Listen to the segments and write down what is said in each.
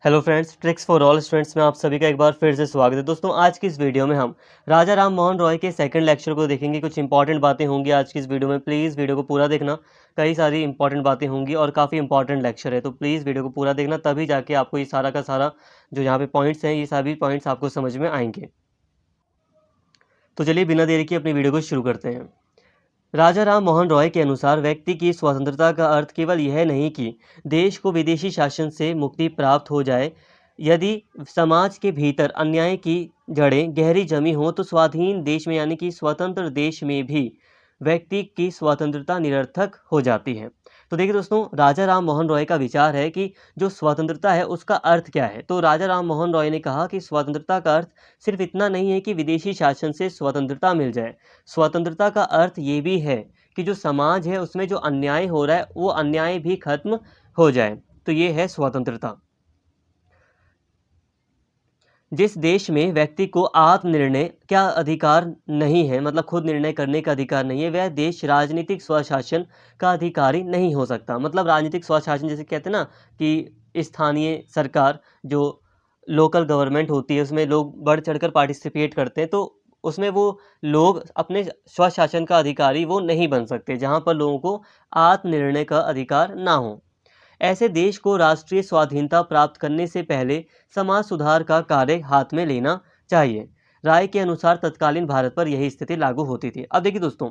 Hello friends, tricks for all students में आप सभी का एक बार फिर से स्वागत है। दोस्तों, आज की इस वीडियो में हम राजा राम मोहन रॉय के सेकंड लेक्चर को देखेंगे। कुछ इंपॉर्टेंट बातें होंगी आज की इस वीडियो में। प्लीज़ वीडियो को पूरा देखना। कई सारी इंपॉर्टेंट बातें होंगी और काफ़ी इंपॉर्टेंट लेक्चर है, तो प्लीज़ वीडियो को पूरा देखना, तभी जाके आपको ये सारा का सारा जो यहाँ पे पॉइंट्स हैं, ये सभी पॉइंट्स आपको समझ में आएंगे। तो चलिए बिना देरी के अपनी वीडियो को शुरू करते हैं। राजा राम मोहन रॉय के अनुसार व्यक्ति की स्वतंत्रता का अर्थ केवल यह नहीं कि देश को विदेशी शासन से मुक्ति प्राप्त हो जाए। यदि समाज के भीतर अन्याय की जड़ें गहरी जमी हों तो स्वाधीन देश में यानी कि स्वतंत्र देश में भी व्यक्ति की स्वतंत्रता निरर्थक हो जाती है। तो देखिए दोस्तों, राजा राम मोहन रॉय का विचार है कि जो स्वतंत्रता है उसका अर्थ क्या है। तो राजा राम मोहन रॉय ने कहा कि स्वतंत्रता का अर्थ सिर्फ इतना नहीं है कि विदेशी शासन से स्वतंत्रता मिल जाए। स्वतंत्रता का अर्थ ये भी है कि जो समाज है उसमें जो अन्याय हो रहा है वो अन्याय भी खत्म हो जाए। तो ये है स्वतंत्रता। जिस देश में व्यक्ति को आत्मनिर्णय का अधिकार नहीं है, मतलब खुद निर्णय करने का अधिकार नहीं है, वह देश राजनीतिक स्वशासन का अधिकारी नहीं हो सकता। मतलब राजनीतिक स्वशासन जैसे कहते हैं ना कि स्थानीय सरकार जो लोकल गवर्नमेंट होती है उसमें लोग बढ़ चढ़कर पार्टिसिपेट करते हैं, तो उसमें वो लोग अपने स्वशासन का अधिकारी वो नहीं बन सकते जहाँ पर लोगों को आत्मनिर्णय का अधिकार ना हो। ऐसे देश को राष्ट्रीय स्वाधीनता प्राप्त करने से पहले समाज सुधार का कार्य हाथ में लेना चाहिए। राय के अनुसार तत्कालीन भारत पर यही स्थिति लागू होती थी। अब देखिए दोस्तों,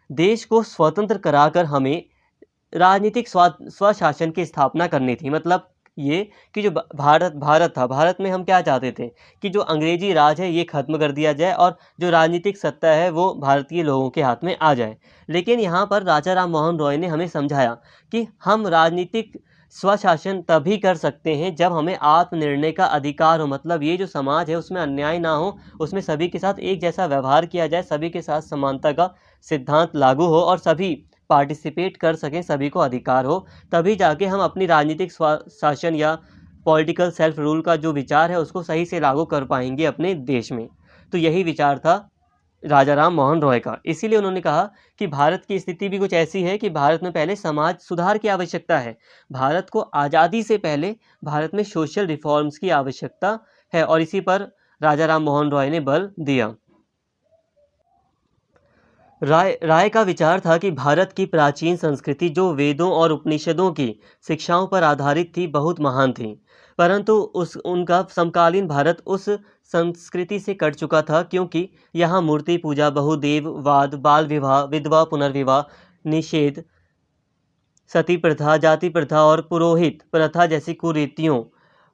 देश को स्वतंत्र कराकर हमें राजनीतिक स्वशासन की स्थापना करनी थी। मतलब ये कि जो भारत भारत था, भारत में हम क्या चाहते थे कि जो अंग्रेजी राज है ये खत्म कर दिया जाए और जो राजनीतिक सत्ता है वो भारतीय लोगों के हाथ में आ जाए। लेकिन यहाँ पर राजा राम मोहन रॉय ने हमें समझाया कि हम राजनीतिक स्वशासन तभी कर सकते हैं जब हमें आत्मनिर्णय का अधिकार हो। मतलब ये जो समाज है उसमें अन्याय ना हो, उसमें सभी के साथ एक जैसा व्यवहार किया जाए, सभी के साथ समानता का सिद्धांत लागू हो और सभी पार्टिसिपेट कर सकें, सभी को अधिकार हो। तभी जाके हम अपनी राजनीतिक शासन या पॉलिटिकल सेल्फ रूल का जो विचार है उसको सही से लागू कर पाएंगे अपने देश में। तो यही विचार था राजा राम मोहन रॉय का। इसीलिए उन्होंने कहा कि भारत की स्थिति भी कुछ ऐसी है कि भारत में पहले समाज सुधार की आवश्यकता है। भारत को आज़ादी से पहले भारत में सोशल रिफॉर्म्स की आवश्यकता है और इसी पर राजा राम मोहन रॉय ने बल दिया। राय का विचार था कि भारत की प्राचीन संस्कृति जो वेदों और उपनिषदों की शिक्षाओं पर आधारित थी बहुत महान थी, परंतु उनका समकालीन भारत उस संस्कृति से कट चुका था, क्योंकि यहाँ मूर्ति पूजा, बहुदेववाद, बाल विवाह, विधवा पुनर्विवाह निषेध, सती प्रथा, जाति प्रथा और पुरोहित प्रथा जैसी कुरीतियों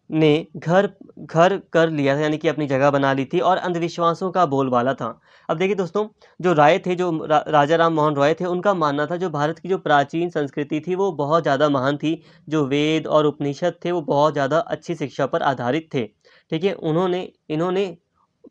ने घर घर कर लिया था, यानी कि अपनी जगह बना ली थी और अंधविश्वासों का बोलबाला था। अब देखिए दोस्तों, जो राय थे, जो राजा राम मोहन रॉय थे, उनका मानना था जो भारत की जो प्राचीन संस्कृति थी वो बहुत ज़्यादा महान थी। जो वेद और उपनिषद थे वो बहुत ज़्यादा अच्छी शिक्षा पर आधारित थे। ठीक है, इन्होंने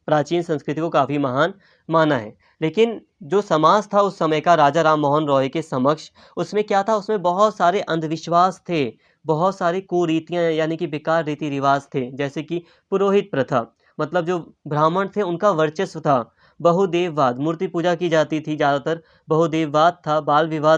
प्राचीन संस्कृति को काफ़ी महान माना है। लेकिन जो समाज था उस समय का राजा राम मोहन रॉय के समक्ष, उसमें क्या था, उसमें बहुत सारे अंधविश्वास थे, बहुत सारी कुरीतियाँ यानी कि बेकार रीति रिवाज थे। जैसे कि पुरोहित प्रथा, मतलब जो ब्राह्मण थे उनका वर्चस्व था। बहुदेववाद, मूर्ति पूजा की जाती थी ज़्यादातर, बहुदेववाद था, बाल विवाह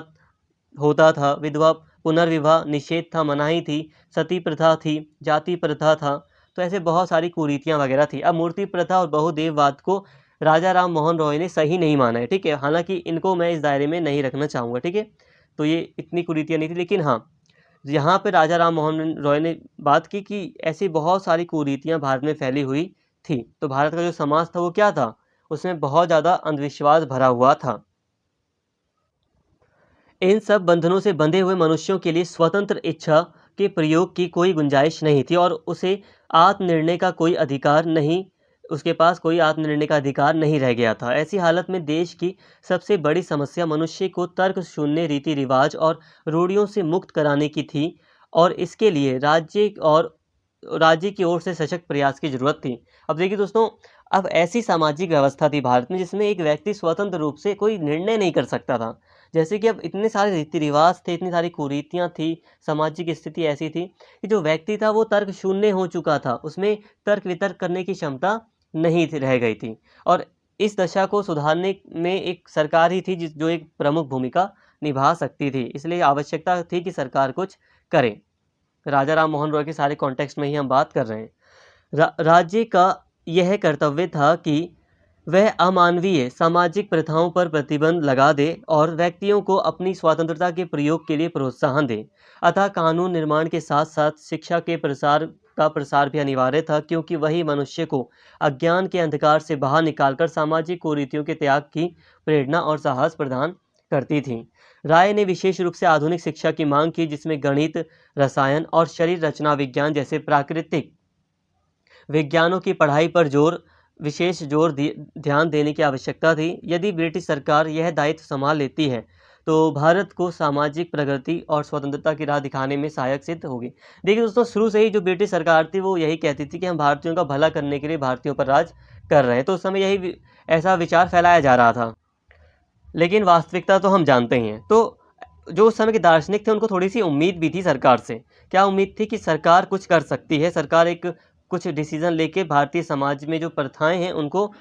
होता था, विधवा पुनर्विवाह निषेध था, मनाही थी, सती प्रथा थी, जाति प्रथा था। तो ऐसे बहुत सारी कुरीतियाँ वगैरह थी। अब मूर्ति प्रथा और बहुदेववाद को राजा राम मोहन रॉय ने सही नहीं माना है। ठीक है, हालांकि इनको मैं इस दायरे में नहीं रखना चाहूँगा। ठीक है, तो ये इतनी कुरीतियाँ नहीं थी, लेकिन हाँ, यहाँ पे राजा राम मोहन रॉय ने बात की कि ऐसी बहुत सारी कुरीतियाँ भारत में फैली हुई थी। तो भारत का जो समाज था वो क्या था, उसमें बहुत ज़्यादा अंधविश्वास भरा हुआ था। इन सब बंधनों से बंधे हुए मनुष्यों के लिए स्वतंत्र इच्छा के प्रयोग की कोई गुंजाइश नहीं थी और उसे आत्मनिर्णय का कोई अधिकार नहीं, उसके पास कोई आत्मनिर्णय का अधिकार नहीं रह गया था। ऐसी हालत में देश की सबसे बड़ी समस्या मनुष्य को तर्क शून्य रीति रिवाज और रूढ़ियों से मुक्त कराने की थी और इसके लिए राज्य की ओर से सशक्त प्रयास की जरूरत थी। अब देखिए दोस्तों, अब ऐसी सामाजिक व्यवस्था थी भारत में जिसमें एक व्यक्ति स्वतंत्र रूप से कोई निर्णय नहीं कर सकता था। जैसे कि अब इतने सारे रीति रिवाज थे, इतनी सारी कुरीतियाँ थी, सामाजिक स्थिति ऐसी थी कि जो व्यक्ति था वो तर्क शून्य हो चुका था, उसमें तर्क वितर्क करने की क्षमता नहीं रह गई थी। और इस दशा को सुधारने में एक सरकार ही थी जो एक प्रमुख भूमिका निभा सकती थी। इसलिए आवश्यकता थी कि सरकार कुछ करे। राजा राम मोहन रॉय के सारे कॉन्टेक्स्ट में ही हम बात कर रहे हैं। राज्य का यह कर्तव्य था कि वह अमानवीय सामाजिक प्रथाओं पर प्रतिबंध लगा दे और व्यक्तियों को अपनी स्वतंत्रता के प्रयोग के लिए प्रोत्साहन दे। अतः कानून निर्माण के साथ साथ शिक्षा के प्रसार भी अनिवार्य था, क्योंकि वही मनुष्य को अज्ञान के अंधकार से बाहर निकालकर सामाजिक कुरीतियों के त्याग की प्रेरणा और साहस प्रदान करती थी। राय ने विशेष रूप से आधुनिक शिक्षा की मांग की, जिसमें गणित, रसायन और शरीर रचना विज्ञान जैसे प्राकृतिक विज्ञानों की पढ़ाई पर विशेष ध्यान देने की आवश्यकता थी। यदि ब्रिटिश सरकार यह दायित्व संभाल लेती है तो भारत को सामाजिक प्रगति और स्वतंत्रता की राह दिखाने में सहायक सिद्ध होगी। देखिए दोस्तों, शुरू से ही जो ब्रिटिश सरकार थी वो यही कहती थी कि हम भारतीयों का भला करने के लिए भारतीयों पर राज कर रहे हैं, तो उस समय यही ऐसा विचार फैलाया जा रहा था। लेकिन वास्तविकता तो हम जानते ही हैं। तो जो उस समय के दार्शनिक थे उनको थोड़ी सी उम्मीद भी थी सरकार से। क्या उम्मीद थी? कि सरकार कुछ कर सकती है, सरकार कुछ डिसीजन लेके भारतीय समाज में जो प्रथाएं हैं उनको,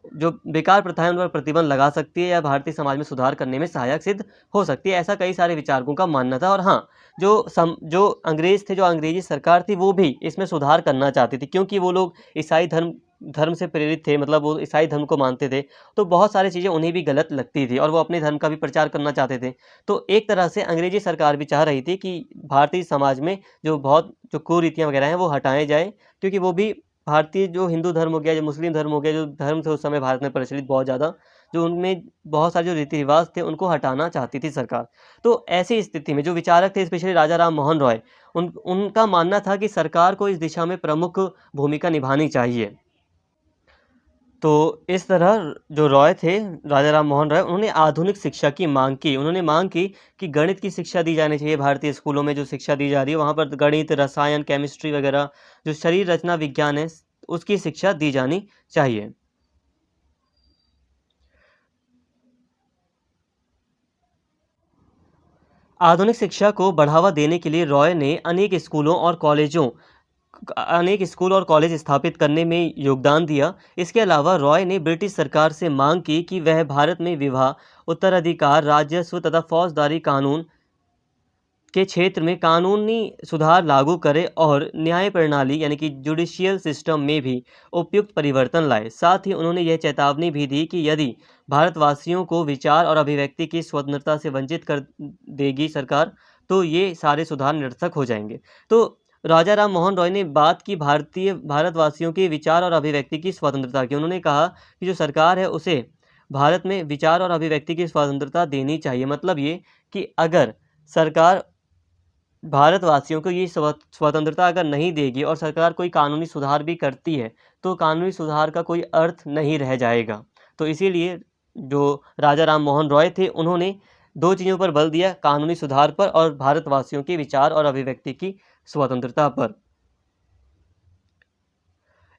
जो बेकार प्रथाएं उन पर प्रतिबंध लगा सकती है या भारतीय समाज में सुधार करने में सहायक सिद्ध हो सकती है, ऐसा कई सारे विचारकों का मानना था। और हाँ, जो अंग्रेज थे, जो अंग्रेजी सरकार थी, वो भी इसमें सुधार करना चाहती थी, क्योंकि वो लोग ईसाई धर्म से प्रेरित थे, मतलब वो ईसाई धर्म को मानते थे, तो बहुत सारी चीज़ें उन्हें भी गलत लगती थी और वो अपने धर्म का भी प्रचार करना चाहते थे। तो एक तरह से अंग्रेजी सरकार भी चाह रही थी कि भारतीय समाज में जो कुरीतियाँ वगैरह हैं वो हटाए जाएँ, क्योंकि वो भी भारतीय जो हिंदू धर्म हो गया, जो मुस्लिम धर्म हो गया, जो धर्म थे उस समय भारत में प्रचलित बहुत ज़्यादा, जो उनमें बहुत सारे जो रीति रिवाज थे उनको हटाना चाहती थी सरकार। तो ऐसी स्थिति में जो विचारक थे, स्पेशली राजा राम मोहन रॉय, उनका मानना था कि सरकार को इस दिशा में प्रमुख भूमिका निभानी चाहिए। तो इस तरह जो रॉय थे, राजा राम मोहन रॉय, उन्होंने आधुनिक शिक्षा की मांग की। उन्होंने मांग की कि गणित की शिक्षा दी जानी चाहिए। भारतीय स्कूलों में जो शिक्षा दी जा रही है वहाँ पर गणित, रसायन, केमिस्ट्री वगैरह, जो शरीर रचना विज्ञान है, उसकी शिक्षा दी जानी चाहिए। आधुनिक शिक्षा को बढ़ावा देने के लिए रॉय ने अनेक स्कूल और कॉलेज स्थापित करने में योगदान दिया। इसके अलावा रॉय ने ब्रिटिश सरकार से मांग की कि वह भारत में विवाह, उत्तराधिकार, राजस्व तथा फौजदारी कानून के क्षेत्र में कानूनी सुधार लागू करे और न्याय प्रणाली यानी कि जुडिशियल सिस्टम में भी उपयुक्त परिवर्तन लाए। साथ ही उन्होंने यह चेतावनी भी दी कि यदि भारतवासियों को विचार और अभिव्यक्ति की स्वतंत्रता से वंचित कर देगी सरकार, तो ये सारे सुधार निरर्थक हो जाएंगे। तो राजा राम मोहन रॉय ने बात की भारतवासियों के विचार और अभिव्यक्ति की स्वतंत्रता की। उन्होंने कहा कि जो सरकार है उसे भारत में विचार और अभिव्यक्ति की स्वतंत्रता देनी चाहिए। मतलब ये कि अगर सरकार भारतवासियों को ये स्वतंत्रता अगर नहीं देगी और सरकार कोई कानूनी सुधार भी करती है, तो कानूनी सुधार का कोई अर्थ नहीं रह जाएगा। तो इसीलिए जो राजा राम मोहन रॉय थे उन्होंने दो चीज़ों पर बल दिया, कानूनी सुधार पर और भारतवासियों के विचार और अभिव्यक्ति की स्वतंत्रता पर।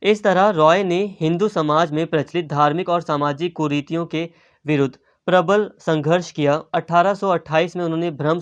इस तरह रॉय ने हिंदू समाज में प्रचलित धार्मिक और सामाजिक कुरीतियों के विरुद्ध प्रबल संघर्ष किया। 1828 में उन्होंने ब्रह्म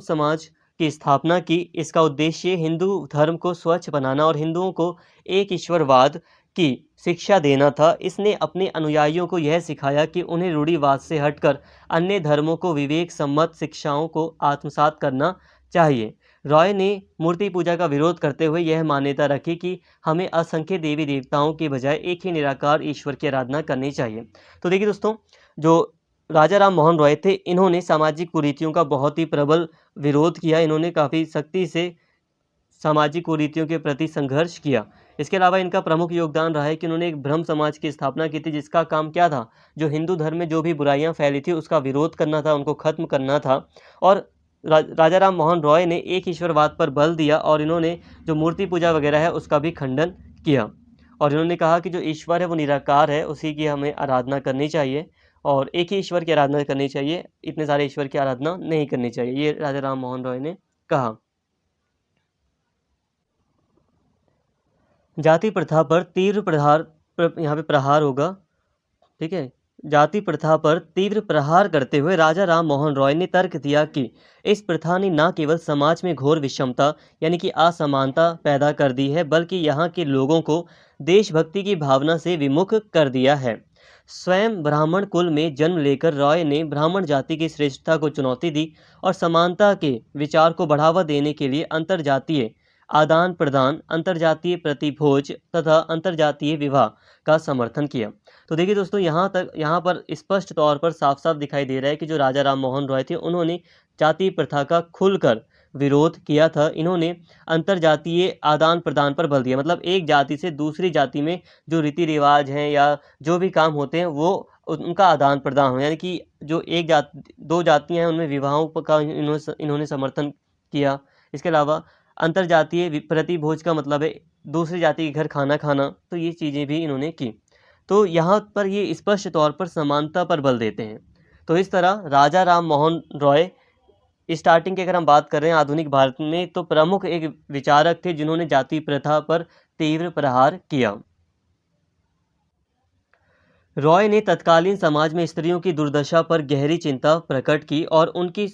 समाज की स्थापना की। इसका उद्देश्य हिंदू धर्म को स्वच्छ बनाना और हिंदुओं को एक ईश्वरवाद की शिक्षा देना था। इसने अपने अनुयायियों को यह सिखाया कि उन्हें रूढ़िवाद से हटकर अन्य धर्मों को विवेक सम्मत शिक्षाओं को आत्मसात करना चाहिए। रॉय ने मूर्ति पूजा का विरोध करते हुए यह मान्यता रखी कि हमें असंख्य देवी देवताओं के बजाय एक ही निराकार ईश्वर की आराधना करनी चाहिए। तो देखिए दोस्तों, जो राजा राम मोहन रॉय थे, इन्होंने सामाजिक कुरीतियों का बहुत ही प्रबल विरोध किया। इन्होंने काफ़ी सख्ती से सामाजिक कुरीतियों के प्रति संघर्ष किया। इसके अलावा इनका प्रमुख योगदान रहा है कि उन्होंने एक ब्रह्म समाज की स्थापना की थी, जिसका काम क्या था, जो हिंदू धर्म में जो भी बुराइयां फैली थी उसका विरोध करना था, उनको खत्म करना था। और राजा राम मोहन रॉय ने एक ईश्वरवाद पर बल दिया और इन्होंने जो मूर्ति पूजा वगैरह है उसका भी खंडन किया। और इन्होंने कहा कि जो ईश्वर है वो निराकार है, उसी की हमें आराधना करनी चाहिए और एक ही ईश्वर की आराधना करनी चाहिए, इतने सारे ईश्वर की आराधना नहीं करनी चाहिए, ये राजा राम मोहन रॉय ने कहा। जाति प्रथा पर तीव्र यहाँ पे प्रहार होगा, ठीक है। जाति प्रथा पर तीव्र प्रहार करते हुए राजा राम मोहन रॉय ने तर्क दिया कि इस प्रथा ने न केवल समाज में घोर विषमता यानी कि असमानता पैदा कर दी है, बल्कि यहाँ के लोगों को देशभक्ति की भावना से विमुख कर दिया है। स्वयं ब्राह्मण कुल में जन्म लेकर रॉय ने ब्राह्मण जाति की श्रेष्ठता को चुनौती दी और समानता के विचार को बढ़ावा देने के लिए अंतरजातीय आदान प्रदान, अंतरजातीय प्रतिभोज तथा अंतरजातीय विवाह का समर्थन किया। तो देखिए दोस्तों, यहाँ पर स्पष्ट तौर पर साफ साफ दिखाई दे रहा है कि जो राजा राम मोहन रॉय थे उन्होंने जाति प्रथा का खुलकर विरोध किया था। इन्होंने अंतरजातीय आदान प्रदान पर बल दिया, मतलब एक जाति से दूसरी जाति में जो रीति रिवाज हैं या जो भी काम होते हैं वो उनका आदान प्रदान हो, यानी कि जो एक जाति दो जातियां हैं उनमें विवाहों का इन्होंने समर्थन किया। इसके अलावा अंतरजातीय प्रतिभोज का मतलब है दूसरी जाति के घर खाना खाना, तो ये चीज़ें भी इन्होंने की। तो यहाँ पर ये स्पष्ट तौर पर समानता पर बल देते हैं। तो इस तरह राजा राम मोहन रॉय स्टार्टिंग की अगर हम बात कर रहे हैं आधुनिक भारत में, तो प्रमुख एक विचारक थे जिन्होंने जाति प्रथा पर तीव्र प्रहार किया। रॉय ने तत्कालीन समाज में स्त्रियों की दुर्दशा पर गहरी चिंता प्रकट की और उनकी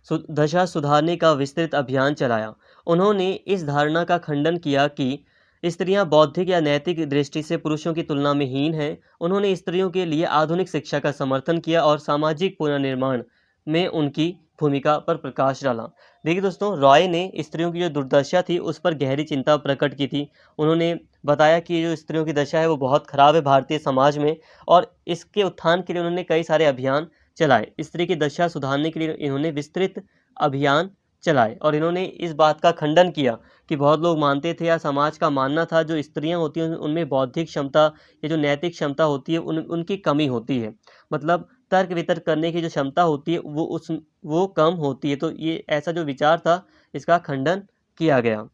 दशा सुधारने का विस्तृत अभियान चलाया। उन्होंने इस धारणा का खंडन किया कि स्त्रियां बौद्धिक या नैतिक दृष्टि से पुरुषों की तुलना में हीन हैं। उन्होंने स्त्रियों के लिए आधुनिक शिक्षा का समर्थन किया और सामाजिक पुनर्निर्माण में उनकी भूमिका पर प्रकाश डाला। देखिए दोस्तों, रॉय ने स्त्रियों की जो दुर्दशा थी उस पर गहरी चिंता प्रकट की थी। उन्होंने बताया कि जो स्त्रियों की दशा है वो बहुत खराब है भारतीय समाज में, और इसके उत्थान के लिए उन्होंने कई सारे अभियान चलाए। स्त्री की दशा सुधारने के लिए इन्होंने विस्तृत अभियान चलाए और इन्होंने इस बात का खंडन किया कि बहुत लोग मानते थे या समाज का मानना था जो स्त्रियां होती हैं उनमें बौद्धिक क्षमता या जो नैतिक क्षमता होती है उनकी कमी होती है, मतलब तर्क वितर्क करने की जो क्षमता होती है वो कम होती है। तो ये ऐसा जो विचार था इसका खंडन किया गया।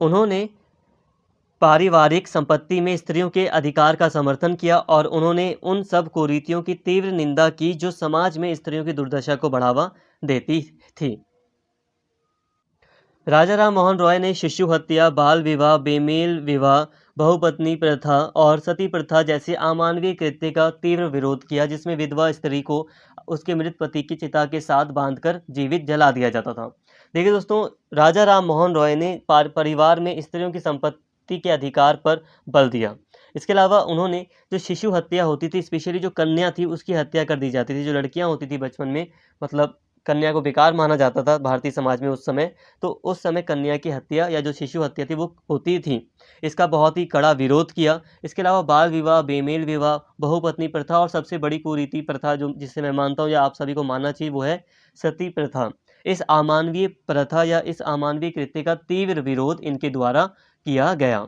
उन्होंने पारिवारिक संपत्ति में स्त्रियों के अधिकार का समर्थन किया और उन्होंने उन सब कुरीतियों की तीव्र निंदा की जो समाज में स्त्रियों की दुर्दशा को बढ़ावा देती थी। राजा राम मोहन रॉय ने शिशु हत्या, बाल विवाह, बेमेल विवाह, बहुपत्नी प्रथा और सती प्रथा जैसे अमानवीय कृत्य का तीव्र विरोध किया, जिसमें विधवा स्त्री को उसके मृत पति की चिता के साथ बांधकर जीवित जला दिया जाता था। देखिए दोस्तों, राजा राम मोहन रॉय ने परिवार में स्त्रियों की संपत्ति के अधिकार पर बल दिया। इसके अलावा उन्होंने जो शिशु हत्या होती थी, स्पेशली जो कन्या थी उसकी हत्या कर दी जाती थी, जो लड़कियां होती थी बचपन में, मतलब कन्या को बेकार माना जाता था भारतीय समाज में उस समय, तो उस समय कन्या की हत्या या जो शिशु हत्या थी वो होती थी। इसका बहुत ही कड़ा विरोध किया। इसके अलावा बाल विवाह, बेमेल विवाह, बहुपत्नी प्रथा और सबसे बड़ी कुरीति प्रथा जो जिसे मैं मानता हूँ या आप सभी को मानना चाहिए वो है सती प्रथा। इस अमानवीय प्रथा या इस अमानवीय कृत्य का तीव्र विरोध इनके द्वारा किया गया।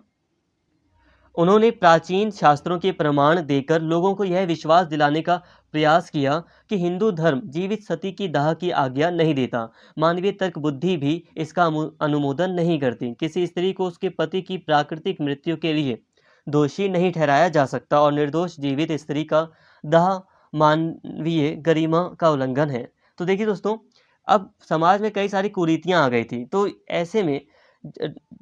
उन्होंने प्राचीन शास्त्रों के प्रमाण देकर लोगों को यह विश्वास दिलाने का प्रयास किया कि हिंदू धर्म जीवित सती की दाह की आज्ञा नहीं देता। मानवीय तर्क बुद्धि भी इसका अनुमोदन नहीं करती। किसी स्त्री को उसके पति की प्राकृतिक मृत्यु के लिए दोषी नहीं ठहराया जा सकता और निर्दोष जीवित स्त्री का दाह मानवीय गरिमा का उल्लंघन है। तो देखिए दोस्तों, अब समाज में कई सारी कुरीतियां आ गई थी, तो ऐसे में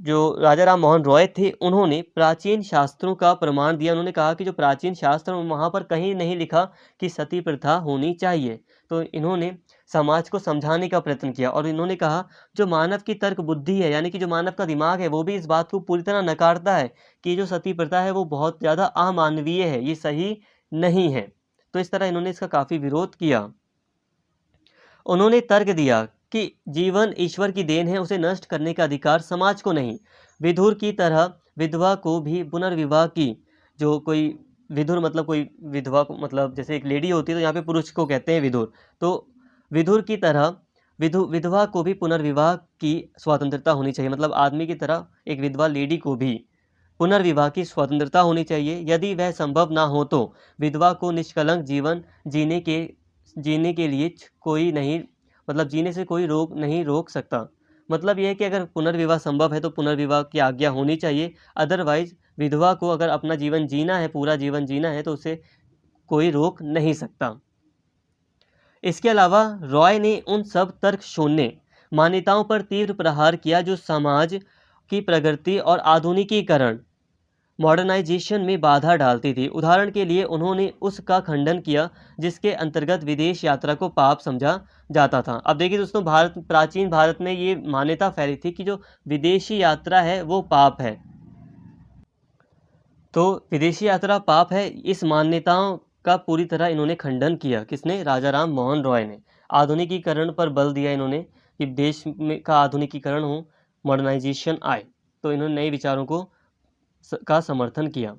जो राजा राम मोहन रॉय थे उन्होंने प्राचीन शास्त्रों का प्रमाण दिया। उन्होंने कहा कि जो प्राचीन शास्त्र वहाँ पर कहीं नहीं लिखा कि सती प्रथा होनी चाहिए। तो इन्होंने समाज को समझाने का प्रयत्न किया और इन्होंने कहा जो मानव की तर्क बुद्धि है, यानी कि जो मानव का दिमाग है, वो भी इस बात को पूरी तरह नकारता है कि जो सती प्रथा है वो बहुत ज़्यादा अमानवीय है, ये सही नहीं है। तो इस तरह इन्होंने इसका काफ़ी विरोध किया। उन्होंने तर्क दिया कि जीवन ईश्वर की देन है, उसे नष्ट करने का अधिकार समाज को नहीं। विधुर की तरह विधवा को भी पुनर्विवाह की, जो कोई विधुर मतलब कोई विधवा को मतलब जैसे एक लेडी होती है तो यहाँ पे पुरुष को कहते हैं विधुर, तो विधुर की तरह विधवा को भी पुनर्विवाह की स्वतंत्रता होनी चाहिए। मतलब आदमी की तरह एक विधवा लेडी को भी पुनर्विवाह की स्वतंत्रता होनी चाहिए। यदि वह संभव ना हो तो विधवा को निष्कलंक जीवन जीने के लिए कोई नहीं, मतलब जीने से कोई नहीं रोक सकता। मतलब यह है कि अगर पुनर्विवाह संभव है तो पुनर्विवाह की आज्ञा होनी चाहिए, अदरवाइज विधवा को अगर अपना जीवन जीना है, पूरा जीवन जीना है, तो उसे कोई रोक नहीं सकता। इसके अलावा रॉय ने उन सब तर्क शून्य मान्यताओं पर तीव्र प्रहार किया जो समाज की प्रगति और आधुनिकीकरण मॉडर्नाइजेशन में बाधा डालती थी। उदाहरण के लिए उन्होंने उसका खंडन किया जिसके अंतर्गत विदेश यात्रा को पाप समझा जाता था। अब देखिए दोस्तों, प्राचीन भारत में ये मान्यता फैली थी कि जो विदेशी यात्रा है वो पाप है। तो विदेशी यात्रा पाप है, इस मान्यताओं का पूरी तरह इन्होंने खंडन किया। किसने? राजा राम मोहन रॉय ने। आधुनिकीकरण पर बल दिया इन्होंने कि देश में का आधुनिकीकरण हो, मॉडर्नाइजेशन आए। तो इन्होंने नए विचारों को का समर्थन किया।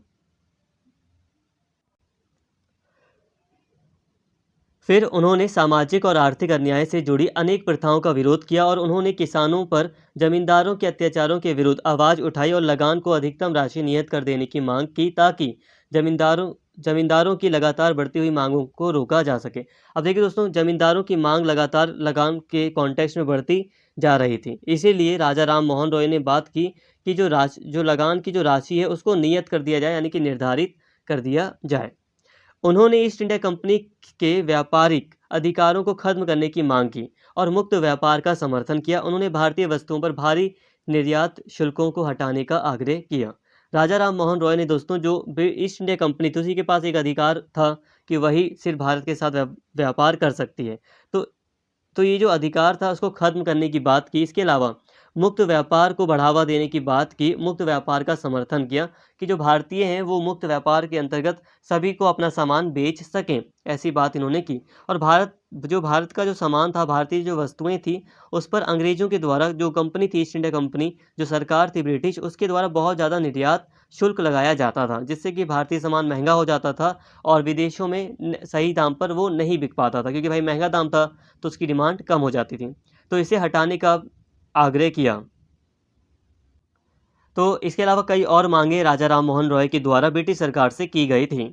फिर उन्होंने सामाजिक और आर्थिक अन्याय से जुड़ी अनेक प्रथाओं का विरोध किया और उन्होंने किसानों पर जमींदारों के अत्याचारों के विरुद्ध आवाज़ उठाई और लगान को अधिकतम राशि नियत कर देने की मांग की, ताकि जमींदारों जमींदारों की लगातार बढ़ती हुई मांगों को रोका जा सके। अब देखिए दोस्तों, जमींदारों की मांग लगातार लगान के कॉन्टेक्स्ट में बढ़ती जा रही थी। इसीलिए राजा राम मोहन रॉय ने बात की कि जो लगान की जो राशि है उसको नियत कर दिया जाए, यानी कि निर्धारित कर दिया जाए। उन्होंने ईस्ट इंडिया कंपनी के व्यापारिक अधिकारों को खत्म करने की मांग की और मुक्त व्यापार का समर्थन किया। उन्होंने भारतीय वस्तुओं पर भारी निर्यात शुल्कों को हटाने का आग्रह किया। राजा राम मोहन रॉय ने दोस्तों, जो ईस्ट इंडिया कंपनी थी, उसी के पास एक अधिकार था कि वही सिर्फ भारत के साथ व्यापार कर सकती है। तो ये जो अधिकार था उसको खत्म करने की बात की। इसके अलावा मुक्त व्यापार को बढ़ावा देने की बात की, मुक्त व्यापार का समर्थन किया कि जो भारतीय हैं वो मुक्त व्यापार के अंतर्गत सभी को अपना सामान बेच सकें, ऐसी बात इन्होंने की। और भारत का जो सामान था, भारतीय जो वस्तुएं थी, उस पर अंग्रेजों के द्वारा, जो कंपनी थी ईस्ट इंडिया कंपनी, जो सरकार थी ब्रिटिश, उसके द्वारा बहुत ज़्यादा निर्यात शुल्क लगाया जाता था, जिससे कि भारतीय सामान महंगा हो जाता था और विदेशों में सही दाम पर वो नहीं बिक पाता था, क्योंकि भाई महंगा दाम था तो उसकी डिमांड कम हो जाती थी। तो इसे हटाने का आग्रह किया। तो इसके अलावा कई और मांगे राजा राम मोहन रॉय के द्वारा ब्रिटिश सरकार से की गई थी।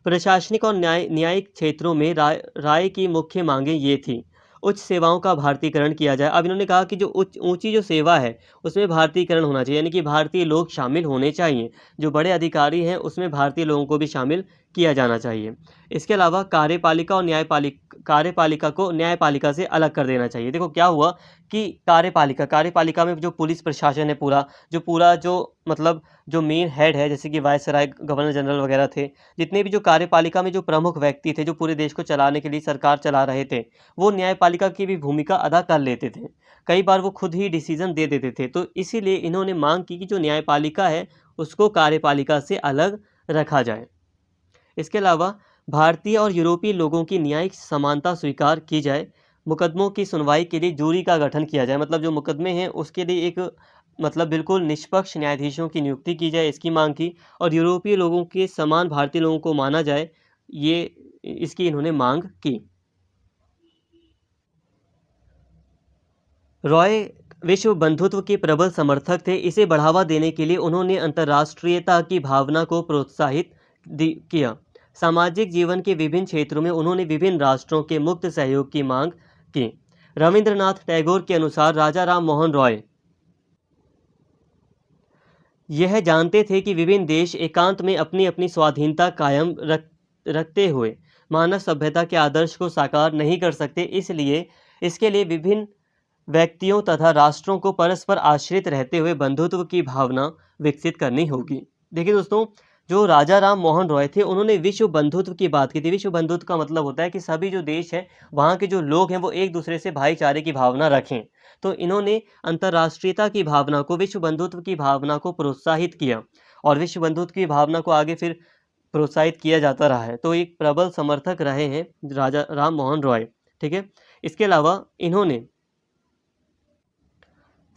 प्रशासनिक और न्यायिक क्षेत्रों में राय की मुख्य मांगे ये थी। उच्च सेवाओं का भारतीयकरण किया जाए। अब इन्होंने कहा कि जो ऊंची जो सेवा है उसमें भारतीयकरण होना चाहिए, यानी कि भारतीय लोग शामिल होने चाहिए। जो बड़े अधिकारी हैं उसमें भारतीय लोगों को भी शामिल किया जाना चाहिए। इसके अलावा कार्यपालिका और कार्यपालिका को न्यायपालिका से अलग कर देना चाहिए। देखो क्या हुआ कि कार्यपालिका में जो पुलिस प्रशासन है, पूरा जो मतलब जो मेन हेड है, जैसे कि वायसराय, गवर्नर जनरल वगैरह थे, जितने भी जो कार्यपालिका में जो प्रमुख व्यक्ति थे, जो पूरे देश को चलाने के लिए सरकार चला रहे थे, वो न्यायपालिका की भी भूमिका अदा कर लेते थे। कई बार वो खुद ही डिसीजन दे देते थे। तो इसीलिए इन्होंने मांग की कि जो न्यायपालिका है उसको कार्यपालिका से अलग रखा जाए। इसके अलावा भारतीय और यूरोपीय लोगों की न्यायिक समानता स्वीकार की जाए। मुकदमों की सुनवाई के लिए जूरी का गठन किया जाए, मतलब जो मुकदमे हैं उसके लिए एक मतलब बिल्कुल निष्पक्ष न्यायाधीशों की नियुक्ति की जाए, इसकी मांग की। और यूरोपीय लोगों के समान भारतीय लोगों को माना जाए, ये इसकी इन्होंने मांग की। रॉय विश्व बंधुत्व के प्रबल समर्थक थे। इसे बढ़ावा देने के लिए उन्होंने अंतर्राष्ट्रीयता की भावना को प्रोत्साहित किया। सामाजिक जीवन के विभिन्न क्षेत्रों में उन्होंने विभिन्न राष्ट्रों के मुक्त सहयोग की मांग की। रविंद्रनाथ टैगोर के अनुसार राजा राम मोहन रॉय यह जानते थे कि विभिन्न देश एकांत में अपनी अपनी स्वाधीनता कायम रखते हुए मानव सभ्यता के आदर्श को साकार नहीं कर सकते। इसलिए इसके लिए विभिन्न व्यक्तियों तथा राष्ट्रों को परस्पर आश्रित रहते हुए बंधुत्व की भावना विकसित करनी होगी। देखिए दोस्तों, जो राजा राम मोहन रॉय थे उन्होंने विश्व बंधुत्व की बात की थी। विश्व बंधुत्व का मतलब होता है कि सभी जो देश हैं वहाँ के जो लोग हैं वो एक दूसरे से भाईचारे की भावना रखें। तो इन्होंने अंतर्राष्ट्रीयता की भावना को, विश्व बंधुत्व की भावना को प्रोत्साहित किया और विश्व बंधुत्व की भावना को आगे फिर प्रोत्साहित किया जाता रहा है। तो एक प्रबल समर्थक रहे हैं राजा राम मोहन रॉय। ठीक है। इसके अलावा इन्होंने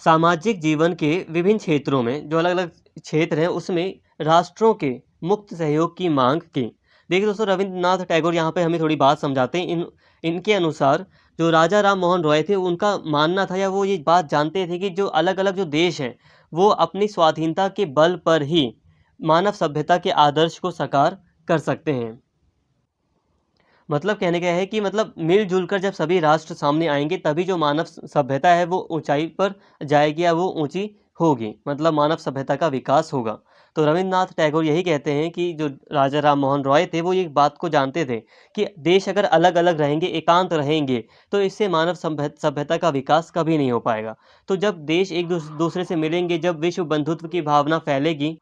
सामाजिक जीवन के विभिन्न क्षेत्रों में, जो अलग अलग क्षेत्र हैं, उसमें राष्ट्रों के मुक्त सहयोग की मांग की। देखिए दोस्तों, रविंद्रनाथ टैगोर यहाँ पे हमें थोड़ी बात समझाते हैं। इनके अनुसार जो राजा राम मोहन रॉय थे उनका मानना था, या वो ये बात जानते थे कि जो अलग अलग जो देश हैं वो अपनी स्वाधीनता के बल पर ही मानव सभ्यता के आदर्श को साकार कर सकते हैं। मतलब कहने का है कि मतलब मिलजुल कर जब सभी राष्ट्र सामने आएंगे तभी जो मानव सभ्यता है वो ऊंचाई पर जाएगी या वो ऊंची होगी, मतलब मानव सभ्यता का विकास होगा। तो रविंद्रनाथ टैगोर यही कहते हैं कि जो राजा राम मोहन रॉय थे वो ये बात को जानते थे कि देश अगर अलग अलग रहेंगे, एकांत रहेंगे, तो इससे मानव सभ्यता का विकास कभी नहीं हो पाएगा। तो जब देश एक दूसरे से मिलेंगे, जब विश्व बंधुत्व की भावना फैलेगी,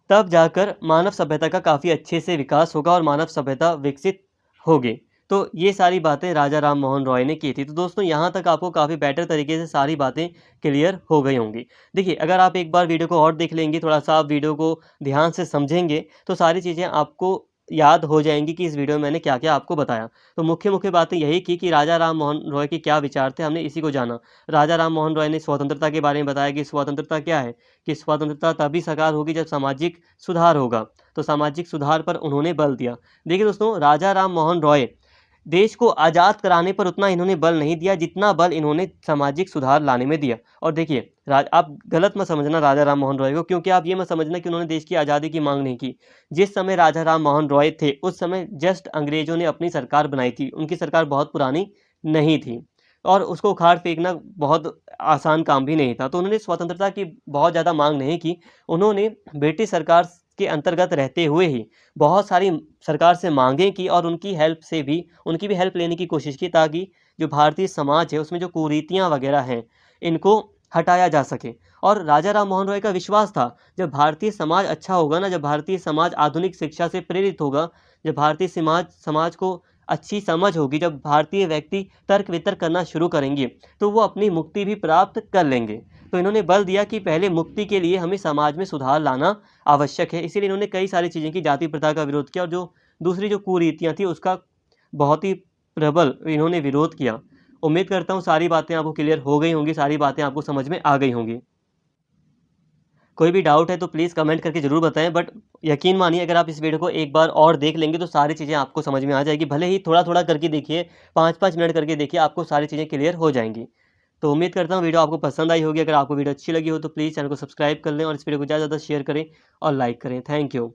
तब जाकर मानव सभ्यता का काफ़ी अच्छे से विकास होगा और मानव सभ्यता विकसित होगी। तो ये सारी बातें राजा राम मोहन रॉय ने की थी। तो दोस्तों यहाँ तक आपको काफ़ी बेटर तरीके से सारी बातें क्लियर हो गई होंगी। देखिए, अगर आप एक बार वीडियो को और देख लेंगे, थोड़ा-सा आप वीडियो को ध्यान से समझेंगे, तो सारी चीज़ें आपको याद हो जाएँगी कि इस वीडियो में मैंने क्या-क्या आपको बताया। तो मुख्य-मुख्य बातें यही की कि राजा राम मोहन रॉय के क्या विचार थे, हमने इसी को जाना। राजा राम मोहन रॉय ने स्वतंत्रता के बारे में बताया कि स्वतंत्रता क्या है? कि स्वतंत्रता तभी साकार होगी जब सामाजिक सुधार होगा। तो सामाजिक सुधार पर उन्होंने बल दिया। देखिए दोस्तों, राजा राम मोहन रॉय देश को आज़ाद कराने पर उतना इन्होंने बल नहीं दिया, जितना बल इन्होंने सामाजिक सुधार लाने में दिया। और देखिए, राज आप गलत मत समझना राजा राम मोहन रॉय को, क्योंकि आप ये मत समझना कि उन्होंने देश की आज़ादी की माँग नहीं की। जिस समय राजा राम मोहन रॉय थे, उस समय जस्ट अंग्रेज़ों ने अपनी सरकार बनाई थी। उनकी सरकार बहुत पुरानी नहीं थी और उसको उखाड़ फेंकना बहुत आसान काम भी नहीं था। तो उन्होंने स्वतंत्रता की बहुत ज़्यादा माँग नहीं की। उन्होंने ब्रिटिश सरकार के अंतर्गत रहते हुए ही बहुत सारी सरकार से माँगें की और उनकी भी हेल्प लेने की कोशिश की, ताकि जो भारतीय समाज है उसमें जो कुरीतियाँ वग़ैरह हैं, इनको हटाया जा सके। और राजा राम मोहन रॉय का विश्वास था, जब भारतीय समाज अच्छा होगा ना, जब भारतीय समाज आधुनिक शिक्षा से प्रेरित होगा, जब भारतीय समाज समाज को अच्छी समझ होगी, जब भारतीय व्यक्ति तर्क-वितर्क करना शुरू करेंगे, तो वो अपनी मुक्ति भी प्राप्त कर लेंगे। तो इन्होंने बल दिया कि पहले मुक्ति के लिए हमें समाज में सुधार लाना आवश्यक है। इसीलिए इन्होंने कई सारी चीज़ें की, जाति प्रथा का विरोध किया और जो दूसरी जो कुरीतियाँ थी उसका बहुत ही प्रबल इन्होंने विरोध किया। उम्मीद करता हूँ सारी बातें आपको क्लियर हो गई होंगी, सारी बातें आपको समझ में आ गई होंगी। कोई भी डाउट है तो प्लीज़ कमेंट करके ज़रूर बताएँ, बट यकीन मानिए अगर आप इस वीडियो को एक बार और देख लेंगे तो सारी चीज़ें आपको समझ में आ जाएगी। भले ही थोड़ा-थोड़ा करके देखिए, 5-5 मिनट करके देखिए, आपको सारी चीज़ें क्लियर हो जाएँगी। तो उम्मीद करता हूँ वीडियो आपको पसंद आई होगी। अगर आपको वीडियो अच्छी लगी हो तो प्लीज़ चैनल को सब्सक्राइब कर लें और इस वीडियो को ज़्यादा से ज़्यादा शेयर करें और लाइक करें। Thank you.